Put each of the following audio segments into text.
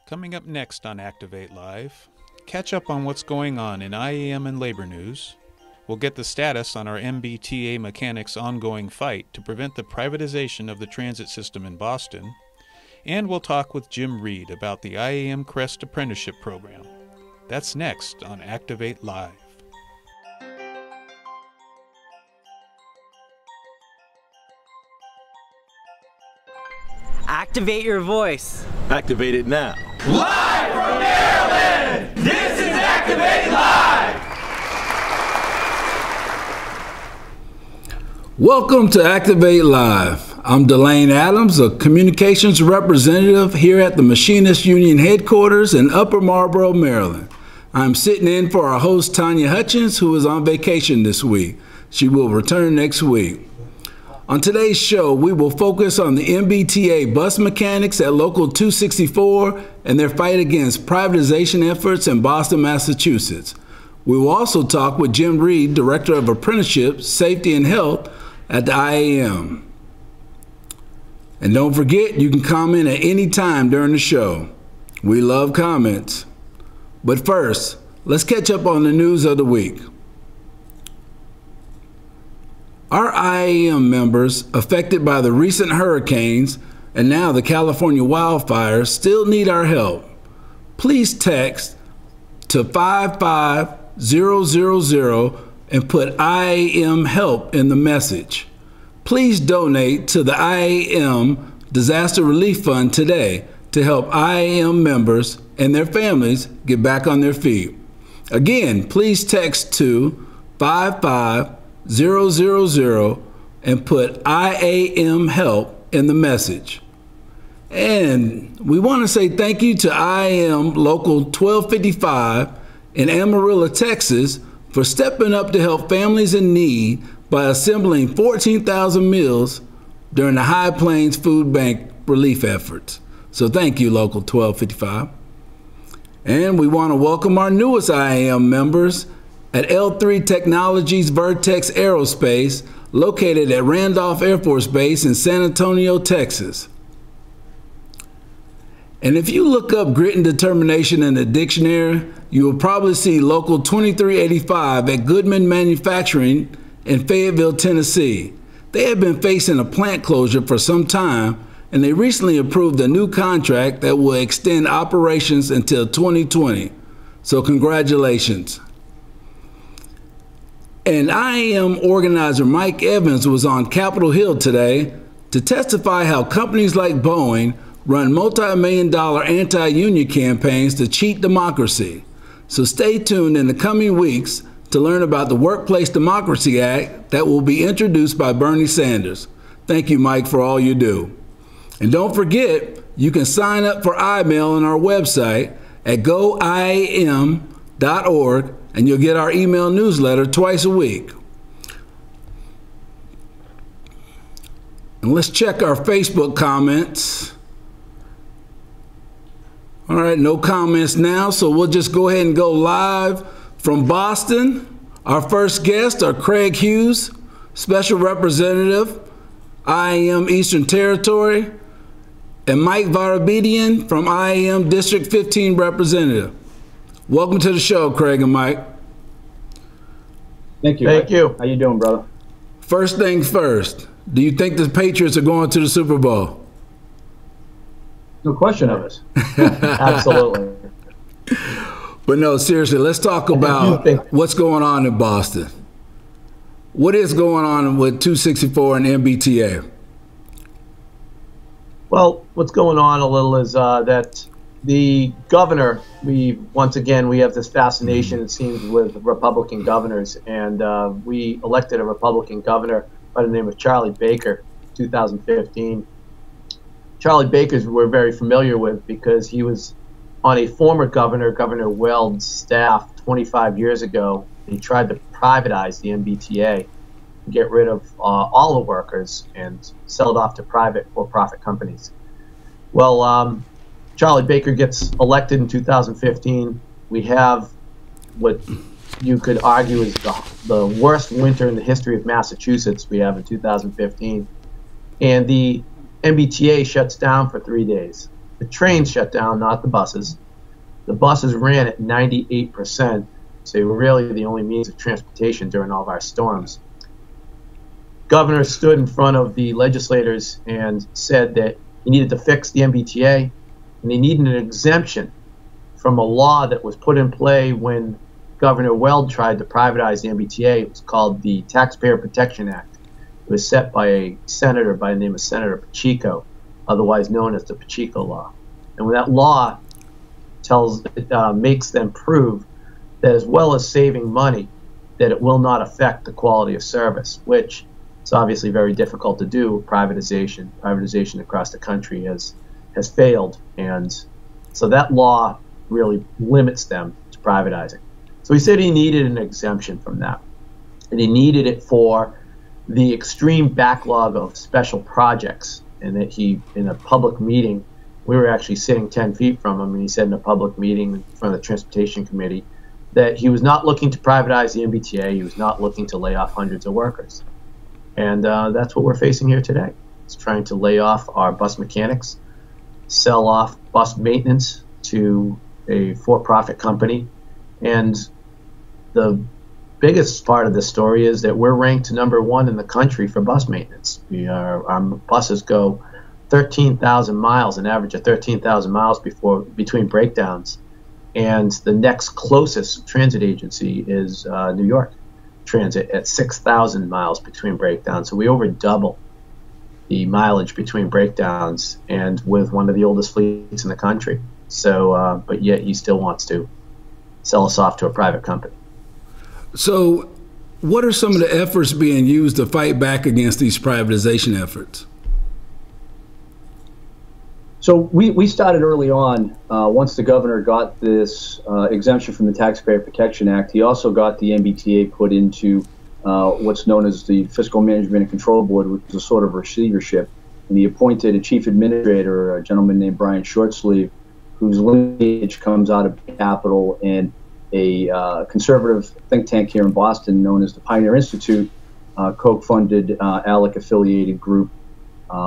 Coming up next on Activate Live, catch up on what's going on in IAM and labor news. We'll get the status on our MBTA mechanics' ongoing fight to prevent the privatization of the transit system in Boston. And we'll talk with Jim Reid about the IAM Crest Apprenticeship Program. That's next on Activate Live. Activate your voice. Activate it now. Live from Maryland! This is Activate Live! Welcome to Activate Live. I'm DeLane Adams, a communications representative here at the Machinist Union headquarters in Upper Marlboro, Maryland. I'm sitting in for our host, Tanya Hutchins, who is on vacation this week. She will return next week. On today's show, we will focus on the MBTA bus mechanics at Local 264 and their fight against privatization efforts in Boston, Massachusetts. We will also talk with Jim Reid, Director of Apprenticeships, Safety and Health at the IAM. And don't forget, you can comment at any time during the show. We love comments. But first, let's catch up on the news of the week. Our IAM members affected by the recent hurricanes and now the California wildfires still need our help. Please text to 55000 and put IAM help in the message. Please donate to the IAM Disaster Relief Fund today to help IAM members and their families get back on their feet. Again, please text to 55000 and put IAM help in the message. And we want to say thank you to IAM Local 1255 in Amarillo, Texas, for stepping up to help families in need by assembling 14,000 meals during the High Plains Food Bank relief efforts. So thank you, Local 1255. And we want to welcome our newest IAM members at L3 Technologies Vertex Aerospace, located at Randolph Air Force Base in San Antonio, Texas. And if you look up grit and determination in the dictionary, you will probably see Local 2385 at Goodman Manufacturing in Fayetteville, Tennessee. They have been facing a plant closure for some time, and they recently approved a new contract that will extend operations until 2020. So congratulations. And IAM organizer Mike Evans was on Capitol Hill today to testify how companies like Boeing run multi-million-dollar anti-union campaigns to cheat democracy. So stay tuned in the coming weeks to learn about the Workplace Democracy Act that will be introduced by Bernie Sanders. Thank you, Mike, for all you do. And don't forget, you can sign up for iMail on our website at goiam.org, and you'll get our email newsletter twice a week. And let's check our Facebook comments. All right, no comments now, so we'll just go ahead and go live from Boston. Our first guests are Craig Hughes, Special Representative, IAM Eastern Territory, and Mike Varabedian from IAM District 15 Representative. Welcome to the show, Craig and Mike. Thank you. Thank you. How you doing, brother? First things first, do you think the Patriots are going to the Super Bowl? No question of it. Absolutely. But no, seriously, let's talk about what's going on in Boston. What is going on with 264 and MBTA? Well, what's going on a little is that the governor, once again, we have this fascination, it seems, with Republican governors, and we elected a Republican governor by the name of Charlie Baker, 2015. Charlie Baker we're very familiar with because he was on a former governor, Governor Weld's staff 25 years ago. He tried to privatize the MBTA, get rid of all the workers and sell it off to private for-profit companies. Well, Charlie Baker gets elected in 2015. We have what you could argue is the worst winter in the history of Massachusetts we have in 2015. And the MBTA shuts down for 3 days. The trains shut down, not the buses. The buses ran at 98%, so they were really the only means of transportation during all of our storms. Governor stood in front of the legislators and said that he needed to fix the MBTA, and he needed an exemption from a law that was put in play when Governor Weld tried to privatize the MBTA. It was called the Taxpayer Protection Act. It was set by a senator by the name of Senator Pacheco, otherwise known as the Pacheco Law. And when that law makes them prove that, as well as saving money, that it will not affect the quality of service, which is obviously very difficult to do with privatization. Privatization across the country has failed, and so that law really limits them to privatizing. So he said he needed an exemption from that, and he needed it for the extreme backlog of special projects, and that he, in a public meeting, we were actually sitting 10 feet from him, and he said in a public meeting in front of the Transportation Committee that he was not looking to privatize the MBTA, he was not looking to lay off hundreds of workers. And that's what we're facing here today. It's trying to lay off our bus mechanics, sell off bus maintenance to a for-profit company, and the biggest part of this story is that we're ranked #1 in the country for bus maintenance. Our buses go 13,000 miles, an average of 13,000 miles between breakdowns, and the next closest transit agency is New York Transit at 6,000 miles between breakdowns. So we over double the mileage between breakdowns, and with one of the oldest fleets in the country. So, but yet he still wants to sell us off to a private company. So what are some of the efforts being used to fight back against these privatization efforts? So we started early on. Once the governor got this exemption from the Taxpayer Protection Act, he also got the MBTA put into what's known as the Fiscal Management and Control Board, which is a sort of receivership. And he appointed a chief administrator, a gentleman named Brian Shortsleeve, whose lineage comes out of Capital and a conservative think tank here in Boston known as the Pioneer Institute, Koch-funded, ALEC-affiliated group.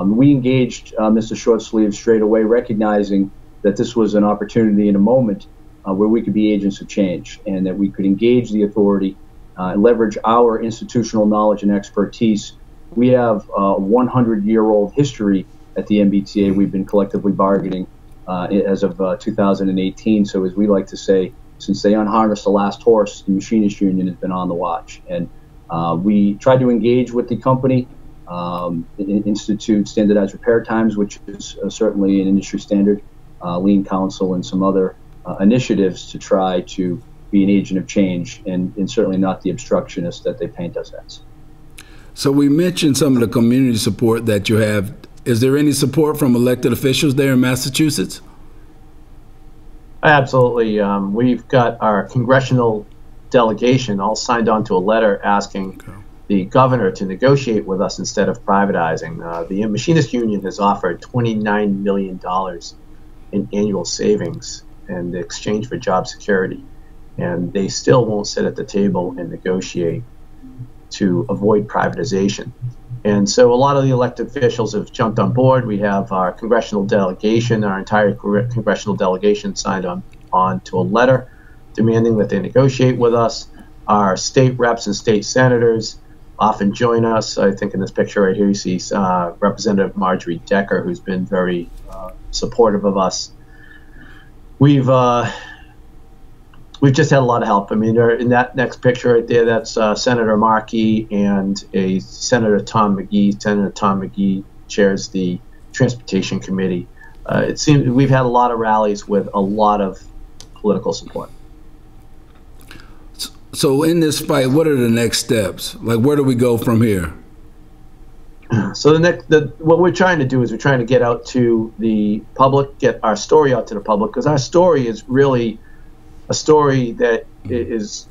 We engaged Mr. Shortsleeve straight away, recognizing that this was an opportunity in a moment where we could be agents of change, and that we could engage the authority and leverage our institutional knowledge and expertise. We have a 100-year-old history at the MBTA. We've been collectively bargaining as of 2018. So, as we like to say, since they unharnessed the last horse, the Machinists Union has been on the watch. And we tried to engage with the company, institute standardized repair times, which is certainly an industry standard, Lean Council, and some other initiatives to try to be an agent of change, and certainly not the obstructionist that they paint us as. So we mentioned some of the community support that you have. Is there any support from elected officials there in Massachusetts? Absolutely. We've got our congressional delegation all signed on to a letter asking the governor to negotiate with us instead of privatizing. The Machinist Union has offered $29 million in annual savings in exchange for job security, and they still won't sit at the table and negotiate to avoid privatization. And so a lot of the elected officials have jumped on board. We have our congressional delegation, our entire congressional delegation signed on to a letter demanding that they negotiate with us. Our state reps and state senators often join us. I think in this picture right here you see Representative Marjorie Decker, who's been very supportive of us. We've just had a lot of help. I mean, in that next picture right there, that's Senator Markey and Senator Tom McGee. Senator Tom McGee chairs the Transportation Committee. It seems we've had a lot of rallies with a lot of political support. So in this fight, what are the next steps? Like, where do we go from here? So what we're trying to do is we're trying to get out to the public, get our story out to the public, because our story is really a story that is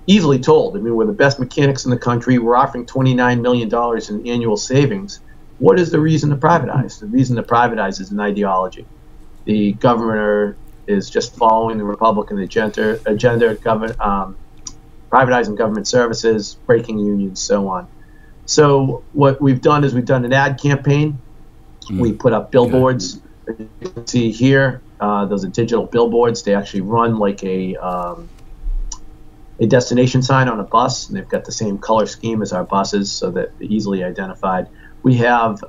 easily told. I mean, we're the best mechanics in the country. We're offering $29 million in annual savings. What is the reason to privatize? The reason to privatize is an ideology. The governor is just following the Republican agenda, privatizing government services, breaking unions, so on. So what we've done is we've done an ad campaign. We put up billboards you can see here, those are digital billboards. They actually run like a destination sign on a bus, and they've got the same color scheme as our buses so that they're easily identified. We have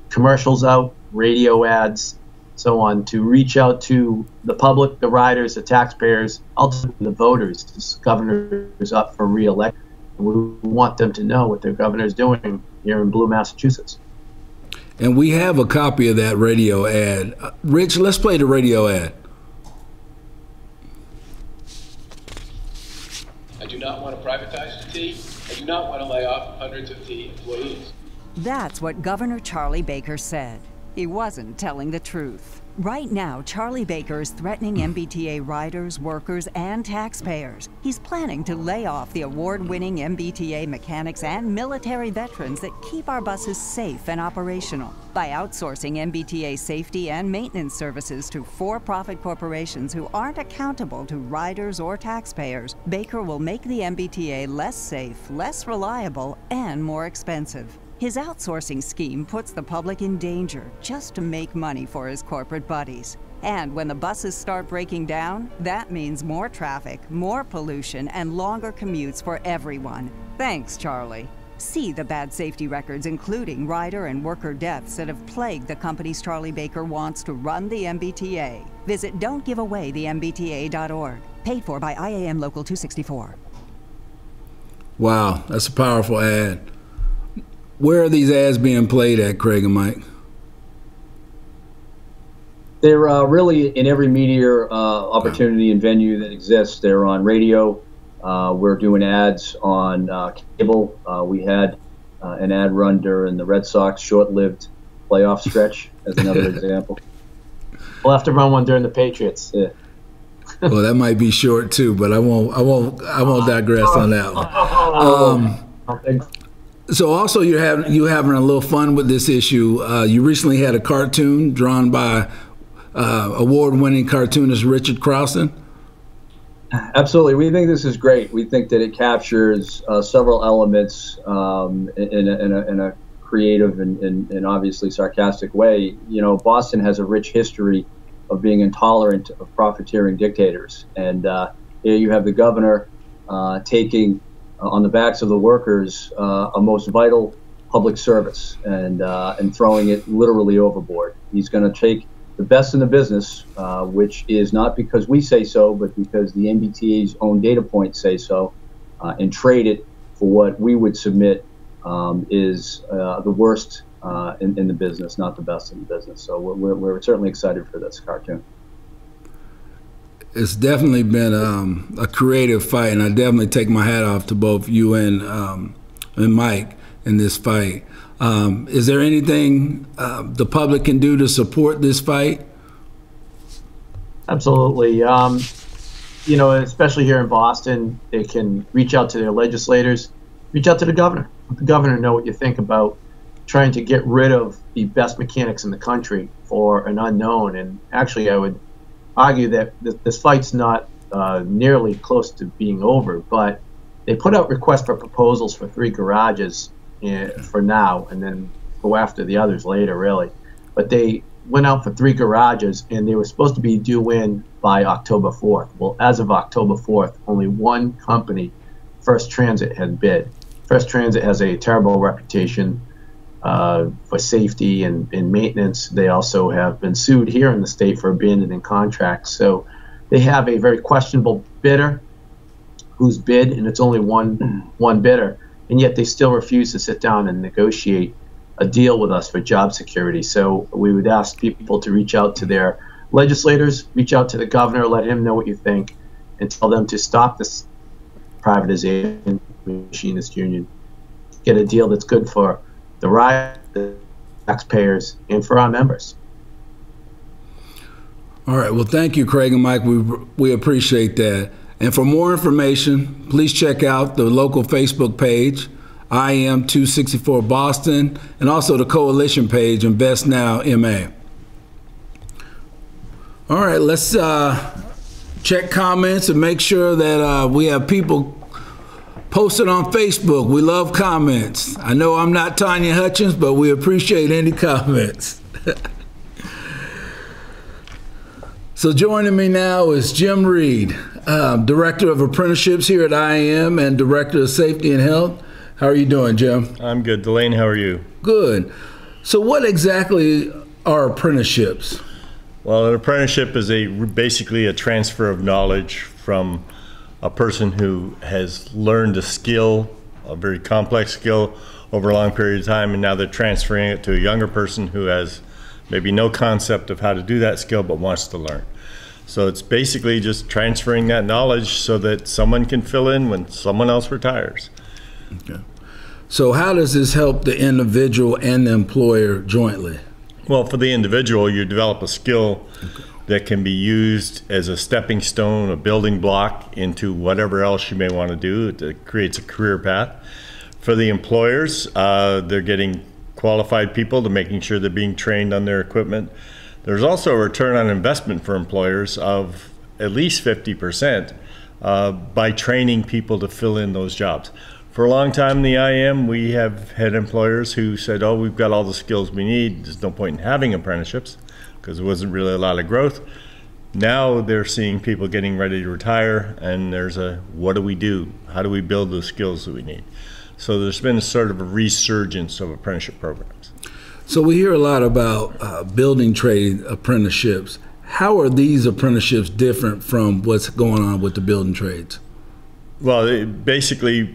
commercials out, radio ads, so on, to reach out to the public, the riders, the taxpayers, ultimately the voters. This governor is up for re-election. We want them to know what their governor is doing here in Blue, Massachusetts. And we have a copy of that radio ad. Rich, let's play the radio ad. I do not want to privatize the T. I do not want to lay off hundreds of T employees. That's what Governor Charlie Baker said. He wasn't telling the truth. Right now, Charlie Baker is threatening MBTA riders, workers, and taxpayers. He's planning to lay off the award-winning MBTA mechanics and military veterans that keep our buses safe and operational. By outsourcing MBTA safety and maintenance services to for-profit corporations who aren't accountable to riders or taxpayers, Baker will make the MBTA less safe, less reliable, and more expensive. His outsourcing scheme puts the public in danger just to make money for his corporate buddies. And when the buses start breaking down, that means more traffic, more pollution, and longer commutes for everyone. Thanks, Charlie. See the bad safety records, including rider and worker deaths, that have plagued the companies Charlie Baker wants to run the MBTA. Visit don'tgiveawaythembta.org. Paid for by IAM Local 264. Wow, that's a powerful ad. Where are these ads being played at, Craig and Mike? They're really in every media opportunity and venue that exists. They're on radio. We're doing ads on cable. We had an ad run during the Red Sox short-lived playoff stretch, as another example. We'll have to run one during the Patriots. Yeah. Well, that might be short too, but I won't digress on that one. So also you're having a little fun with this issue. You recently had a cartoon drawn by award-winning cartoonist Richard Crowson. Absolutely. We think this is great. We think that it captures several elements in a creative and obviously sarcastic way. You know, Boston has a rich history of being intolerant of profiteering dictators. And here you have the governor taking on the backs of the workers a most vital public service and throwing it literally overboard. He's going to take the best in the business, which is not because we say so, but because the MBTA's own data points say so, and trade it for what we would submit is the worst in the business, not the best in the business. So we're certainly excited for this cartoon. It's definitely been a creative fight, and I definitely take my hat off to both you and Mike in this fight. Is there anything the public can do to support this fight? Absolutely. You know, especially here in Boston, they can reach out to their legislators, reach out to the governor. Let the governor know what you think about trying to get rid of the best mechanics in the country for an unknown. And actually, I would argue that this fight's not nearly close to being over, but they put out requests for proposals for 3 garages for now, and then go after the others later, really. But they went out for 3 garages, and they were supposed to be due in by October 4th. Well, as of October 4th, only one company, First Transit, had bid. First Transit has a terrible reputation for safety and maintenance. They also have been sued here in the state for abandoning contracts. So they have a very questionable bidder who's bid, and it's only one bidder, and yet they still refuse to sit down and negotiate a deal with us for job security. So we would ask people to reach out to their legislators, reach out to the governor, let him know what you think, and tell them to stop this privatization machinist union, get a deal that's good for the riders, the taxpayers, and for our members. All right. Well, thank you, Craig and Mike. We appreciate that. And for more information, please check out the local Facebook page, IM 264 Boston, and also the coalition page, Invest Now MA. All right. Let's check comments and make sure that we have people posted on Facebook. We love comments. I know I'm not Tanya Hutchins, but we appreciate any comments. So joining me now is Jim Reid, Director of Apprenticeships here at IAM and Director of Safety and Health. How are you doing, Jim? I'm good. DeLane, how are you? Good. So what exactly are apprenticeships? Well, an apprenticeship is basically a transfer of knowledge from a person who has learned a skill, a very complex skill, over a long period of time, and now they're transferring it to a younger person who has maybe no concept of how to do that skill but wants to learn. So it's basically just transferring that knowledge so that someone can fill in when someone else retires. Okay. So how does this help the individual and the employer jointly? Well, for the individual, you develop a skill that can be used as a stepping stone, a building block into whatever else you may want to do. It creates a career path. For the employers, they're getting qualified people to making sure they're being trained on their equipment. There's also a return on investment for employers of at least 50% by training people to fill in those jobs. For a long time in the IM, we have had employers who said, oh, we've got all the skills we need. There's no point in having apprenticeships because there wasn't really a lot of growth. Now they're seeing people getting ready to retire, and there's a, what do we do? How do we build the skills that we need? So there's been a sort of a resurgence of apprenticeship programs. So we hear a lot about building trade apprenticeships. How are these apprenticeships different from what's going on with the building trades? Well, basically,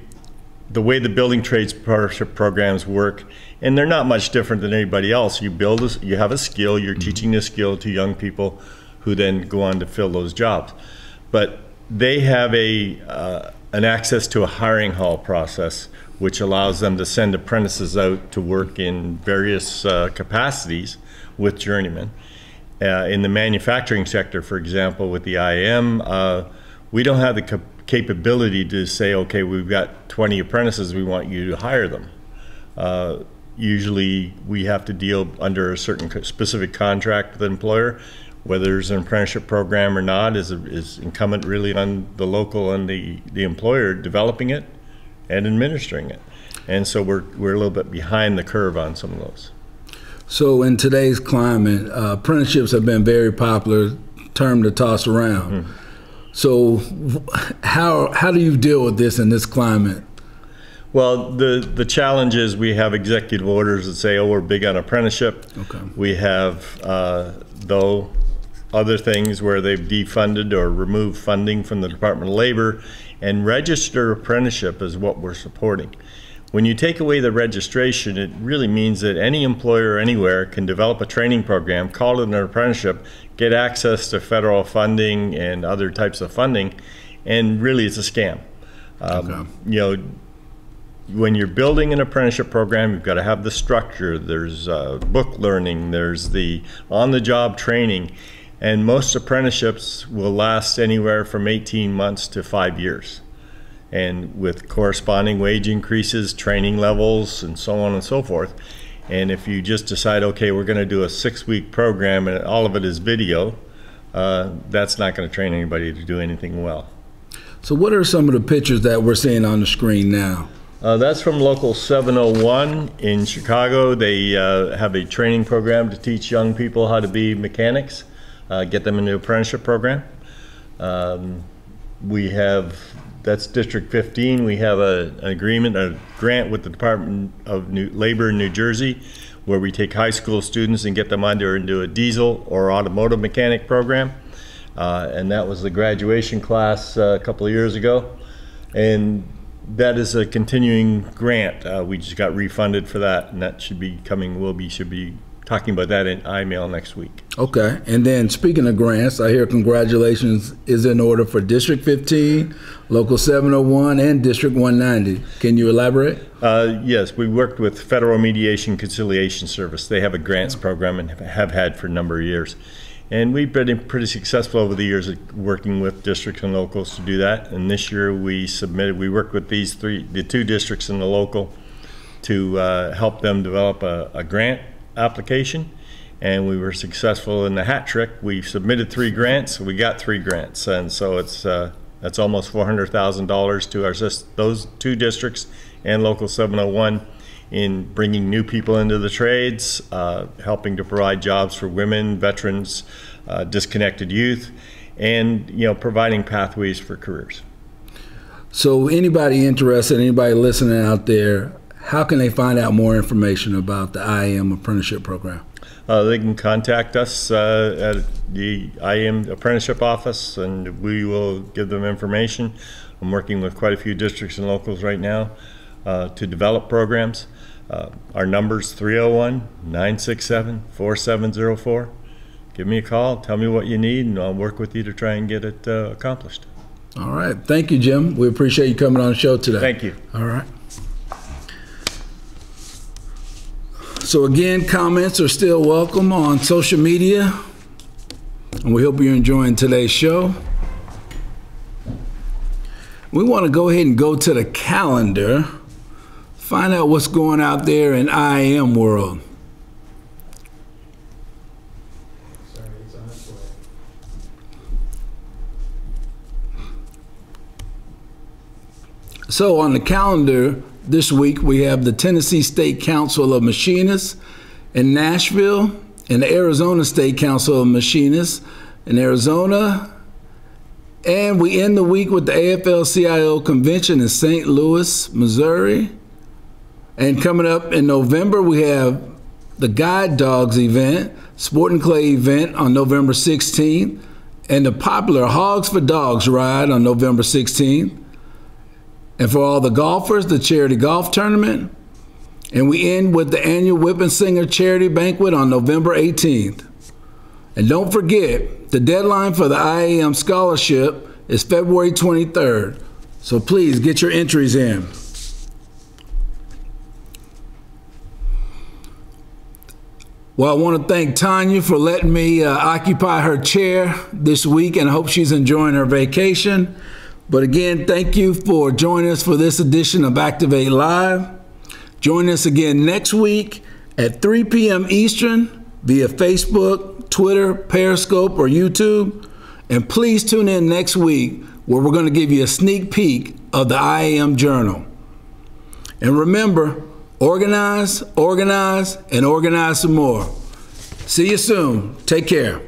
the way the building trades apprenticeship programs work, and they're not much different than anybody else. You have a skill, you're teaching this skill to young people who then go on to fill those jobs. But they have an access to a hiring hall process, which allows them to send apprentices out to work in various capacities with journeymen. In the manufacturing sector, for example, with the IM, we don't have the capability to say, okay, we've got 20 apprentices, we want you to hire them. Usually we have to deal under a certain specific contract with the employer. Whether there's an apprenticeship program or not is incumbent really on the local and the employer developing it and administering it. And so we're a little bit behind the curve on some of those. So in today's climate, apprenticeships have been very popular, term to toss around. So how do you deal with this in this climate? Well, the challenge is we have executive orders that say, oh, we're big on apprenticeship. Okay. We have, though, other things where they've defunded or removed funding from the Department of Labor, and registered apprenticeship is what we're supporting. When you take away the registration, it really means that any employer anywhere can develop a training program, call it an apprenticeship, get access to federal funding and other types of funding, and really it's a scam. You know, when you're building an apprenticeship program, you've got to have the structure. There's book learning, there's the on-the-job training, and most apprenticeships will last anywhere from 18 months to 5 years. And with corresponding wage increases, training levels, and so on and so forth. And if you just decide, okay, we're going to do a 6-week program and all of it is video, that's not going to train anybody to do anything well. So what are some of the pictures that we're seeing on the screen now? That's from Local 701 in Chicago. They have a training program to teach young people how to be mechanics, get them into an apprenticeship program. We have, that's District 15. We have an agreement, a grant with the Department of Labor in New Jersey, where we take high school students and get them under into a diesel or automotive mechanic program. And that was the graduation class a couple of years ago. And that is a continuing grant. We just got refunded for that, and that should be coming, should be talking about that in iMail next week. Okay, and then speaking of grants, I hear congratulations is in order for District 15, Local 701, and District 190. Can you elaborate? Yes, we worked with Federal Mediation Conciliation Service. They have a grants program and have had for a number of years. And we've been pretty successful over the years at working with districts and locals to do that. And this year we worked with the two districts and the local to help them develop a grant application. And we were successful in the hat trick. We submitted 3 grants, we got 3 grants. And so that's almost $400,000 to those 2 districts and Local 701 in bringing new people into the trades, helping to provide jobs for women, veterans, disconnected youth, and providing pathways for careers. So anybody interested, anybody listening out there, how can they find out more information about the IAM apprenticeship program? They can contact us at the IAM apprenticeship office, and we will give them information. I'm working with quite a few districts and locals right now to develop programs. Our number's 301-967-4704. Give me a call, tell me what you need, and I'll work with you to try and get it accomplished. All right. Thank you, Jim. We appreciate you coming on the show today. Thank you. All right. So again, comments are still welcome on social media, and we hope you're enjoying today's show. We want to go ahead and go to the calendar, find out what's going out there in IAM world. So on the calendar this week, we have the Tennessee State Council of Machinists in Nashville and the Arizona State Council of Machinists in Arizona. And we end the week with the AFL-CIO Convention in St. Louis, Missouri. And coming up in November, we have the Guide Dogs event, Sport and Clay event on November 16th, and the popular Hogs for Dogs ride on November 16th. And for all the golfers, the charity golf tournament. And we end with the annual Whip and Singer charity banquet on November 18th. And don't forget, the deadline for the IAM scholarship is February 23rd. So please get your entries in. Well, I want to thank Tanya for letting me occupy her chair this week, and I hope she's enjoying her vacation. But again, thank you for joining us for this edition of Activate Live. Join us again next week at 3 p.m. Eastern via Facebook, Twitter, Periscope, or YouTube. And please tune in next week where we're going to give you a sneak peek of the IAM Journal. And remember, organize, organize, and organize some more. See you soon. Take care.